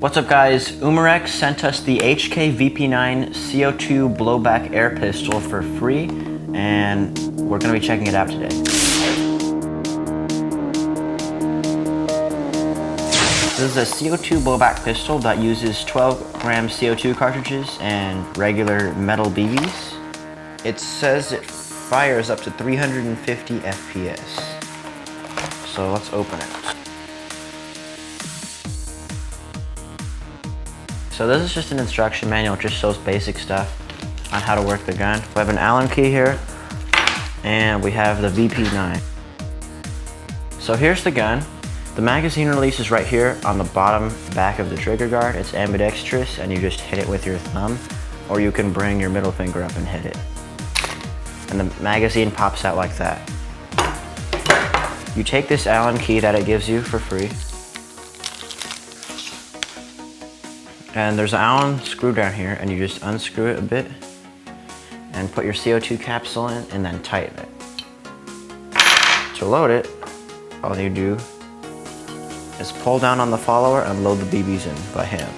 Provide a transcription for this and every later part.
What's up guys, Umarex sent us the HK VP9 CO2 Blowback air pistol for free, and we're going to be checking it out today. This is a CO2 blowback pistol that uses 12-gram CO2 cartridges and regular metal BBs. It says it fires up to 350 FPS. So let's open it. So this is just an instruction manual. It just shows basic stuff on how to work the gun. We have an Allen key here, and we have the VP9. So here's the gun. The magazine release is right here on the bottom back of the trigger guard. It's ambidextrous, and you just hit it with your thumb, or you can bring your middle finger up and hit it. And the magazine pops out like that. You take this Allen key that it gives you for free, and there's an Allen screw down here, and you just unscrew it a bit and put your CO2 capsule in and then tighten it. To load it, all you do is pull down on the follower and load the BBs in by hand.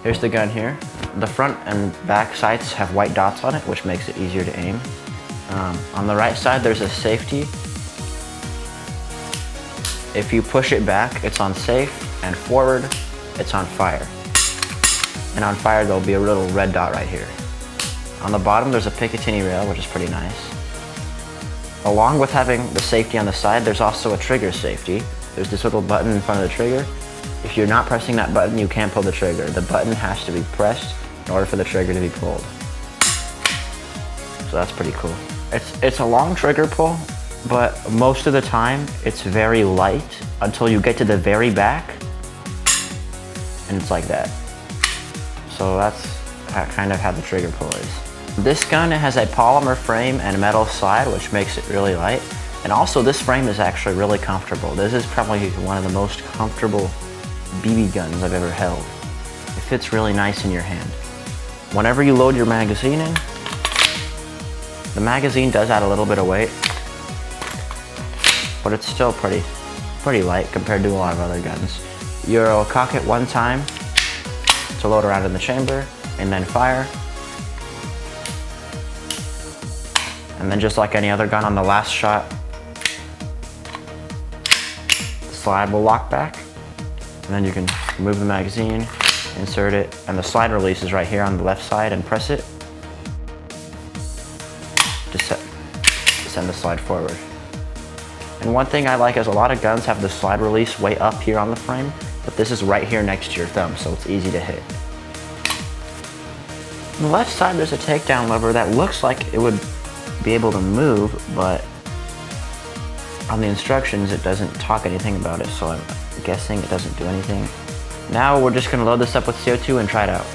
Here's the gun here. The front and back sights have white dots on it, which makes it easier to aim. On the right side, there's a safety. If you push it back, it's on safe, and forward, it's on fire. And on fire, there'll be a little red dot right here. On the bottom, there's a Picatinny rail, which is pretty nice. Along with having the safety on the side, there's also a trigger safety. There's this little button in front of the trigger. If you're not pressing that button, you can't pull the trigger. The button has to be pressed in order for the trigger to be pulled. So that's pretty cool. It's a long trigger pull, but most of the time, it's very light until you get to the very back, and it's like that. So that's kind of how the trigger pull is. This gun has a polymer frame and metal slide, which makes it really light. And also this frame is actually really comfortable. This is probably one of the most comfortable BB guns I've ever held. It fits really nice in your hand. Whenever you load your magazine in, the magazine does add a little bit of weight, but it's still pretty light compared to a lot of other guns. You'll cock it one time to load around in the chamber, and then fire. And then just like any other gun, on the last shot, the slide will lock back, and then you can remove the magazine, insert it, and the slide release is right here on the left side, and press it to send the slide forward. And one thing I like is a lot of guns have the slide release way up here on the frame, but this is right here next to your thumb, so it's easy to hit. On the left side, there's a takedown lever that looks like it would be able to move, but on the instructions, it doesn't talk anything about it, so I'm guessing it doesn't do anything. Now we're just gonna load this up with CO2 and try it out.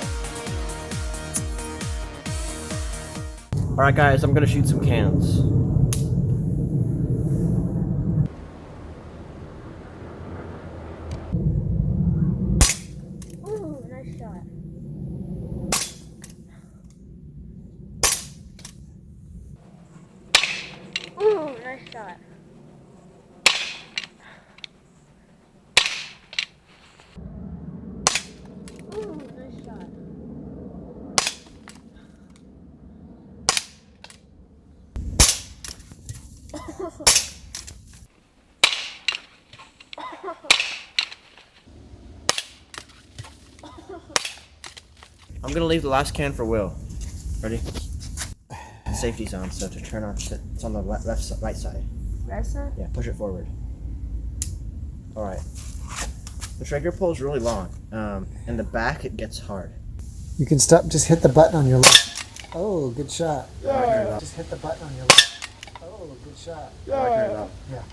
All right, guys, I'm gonna shoot some cans. Ooh, nice shot. Ooh, nice shot. Ooh, nice shot. I'm gonna leave the last can for Will. Ready? Safety's on, so to turn off, it's on the right side. Right side? Yeah, push it forward. All right. The trigger pull is really long. In the back, it gets hard. You can stop, just hit the button on your left. Oh, good shot. Yeah. Just hit the button on your left. Oh, good shot. Yeah. Yeah.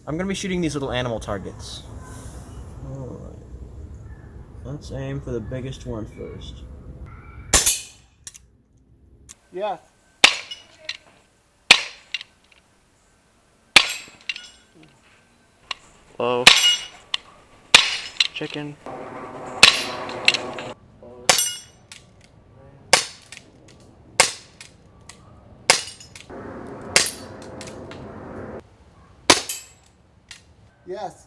I'm gonna be shooting these little animal targets. Alright. Let's aim for the biggest one first. Yes. Hello. Chicken. Yes.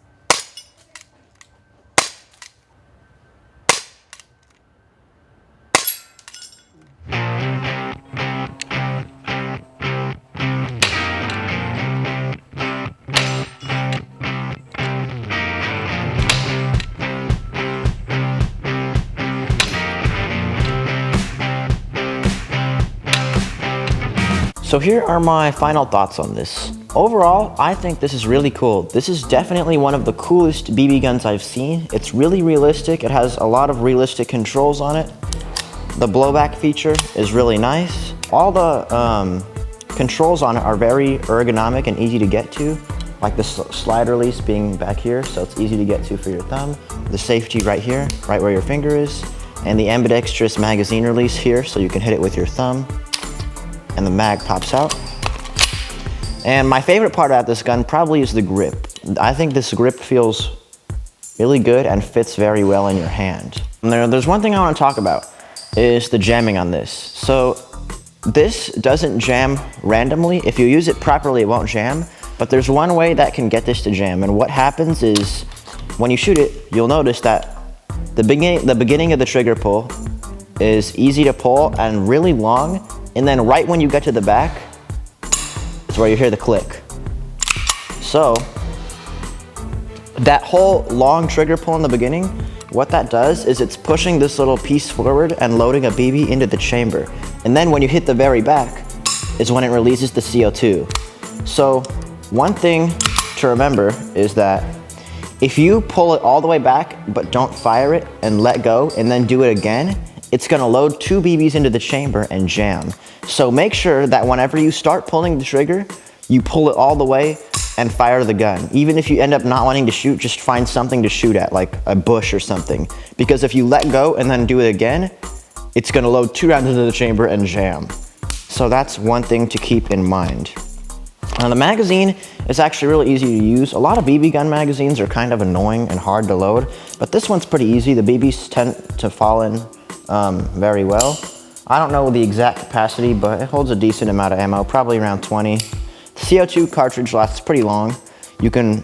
So here are my final thoughts on this. Overall, I think this is really cool. This is definitely one of the coolest BB guns I've seen. It's really realistic. It has a lot of realistic controls on it. The blowback feature is really nice. All the controls on it are very ergonomic and easy to get to. Like the slide release being back here, so it's easy to get to for your thumb. The safety right here, right where your finger is. And the ambidextrous magazine release here, so you can hit it with your thumb. And the mag pops out. And my favorite part about this gun probably is the grip. I think this grip feels really good and fits very well in your hand. And there's one thing I want to talk about, is the jamming on this. So this doesn't jam randomly. If you use it properly, it won't jam. But there's one way that can get this to jam. And what happens is, when you shoot it, you'll notice that the beginning of the trigger pull is easy to pull and really long. And then right when you get to the back, is where you hear the click. So that whole long trigger pull in the beginning, what that does is it's pushing this little piece forward and loading a BB into the chamber. And then when you hit the very back is when it releases the CO2. So one thing to remember is that if you pull it all the way back but don't fire it and let go and then do it again, it's gonna load 2 BBs into the chamber and jam. So make sure that whenever you start pulling the trigger, you pull it all the way and fire the gun. Even if you end up not wanting to shoot, just find something to shoot at, like a bush or something. Because if you let go and then do it again, it's gonna load 2 rounds into the chamber and jam. So that's one thing to keep in mind. Now the magazine is actually really easy to use. A lot of BB gun magazines are kind of annoying and hard to load, but this one's pretty easy. The BBs tend to fall in very well. I don't know the exact capacity, but it holds a decent amount of ammo, probably around 20. The CO2 cartridge lasts pretty long. You can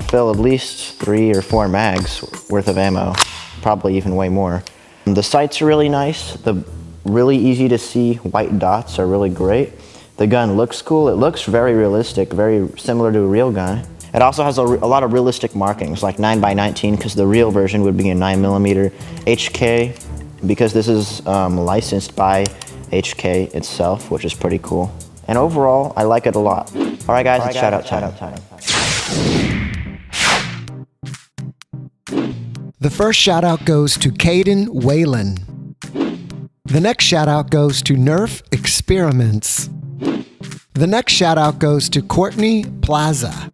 fill at least 3 or 4 mags worth of ammo, probably even way more. The sights are really nice. The really easy to see white dots are really great. The gun looks cool. It looks very realistic, very similar to a real gun. It also has a lot of realistic markings, like 9x19, because the real version would be a 9mm. HK, because this is licensed by HK itself, which is pretty cool. And overall, I like it a lot. All right, guys, it's shout out time. The first shout out goes to Caden Whalen. The next shout out goes to Nerf Experiments. The next shout out goes to Courtney Plaza.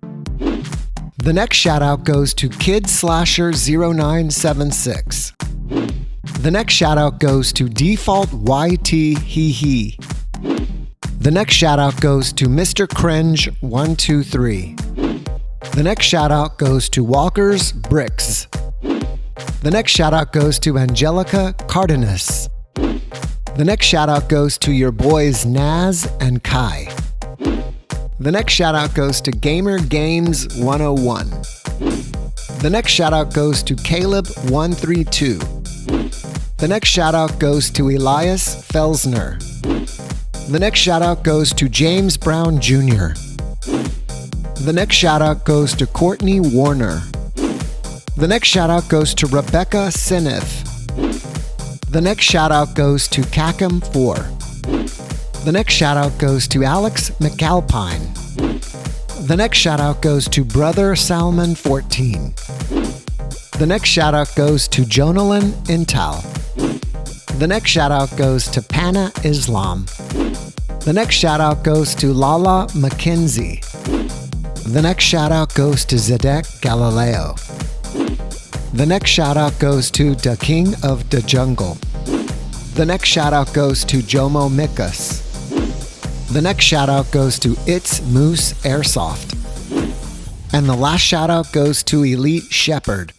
The next shout out goes to Kid Slasher 0976. The next shout out goes to Default YT Hee Hee. The next shout out goes to Mr. Cringe 123. The next shout out goes to Walker's Bricks. The next shout out goes to Angelica Cardenas. The next shout out goes to your boys Naz and Kai. The next shout out goes to Gamer Games 101. The next shout out goes to Caleb 132. The next shout out goes to Elias Felsner. The next shout out goes to James Brown Jr. The next shout out goes to Courtney Warner. The next shout out goes to Rebecca Sineth. The next shout out goes to Kakum 4. The next shout out goes to Alex McAlpine. The next shout out goes to Brother Salmon 14. The next shout out goes to Jonalyn Intal. The next shout out goes to Pana Islam. The next shout out goes to Lala McKenzie. The next shout out goes to Zedek Galileo. The next shout out goes to the King of the Jungle. The next shout out goes to Jomo Mikas. The next shout out goes to It's Moose Airsoft. And the last shout out goes to Elite Shepherd.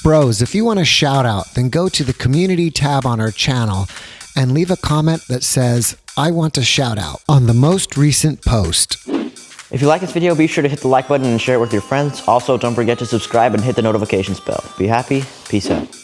Bros, if you want a shout out, then go to the community tab on our channel and leave a comment that says, I want a shout out on the most recent post. If you like this video, be sure to hit the like button and share it with your friends. Also, don't forget to subscribe and hit the notifications bell. Be happy. Peace out.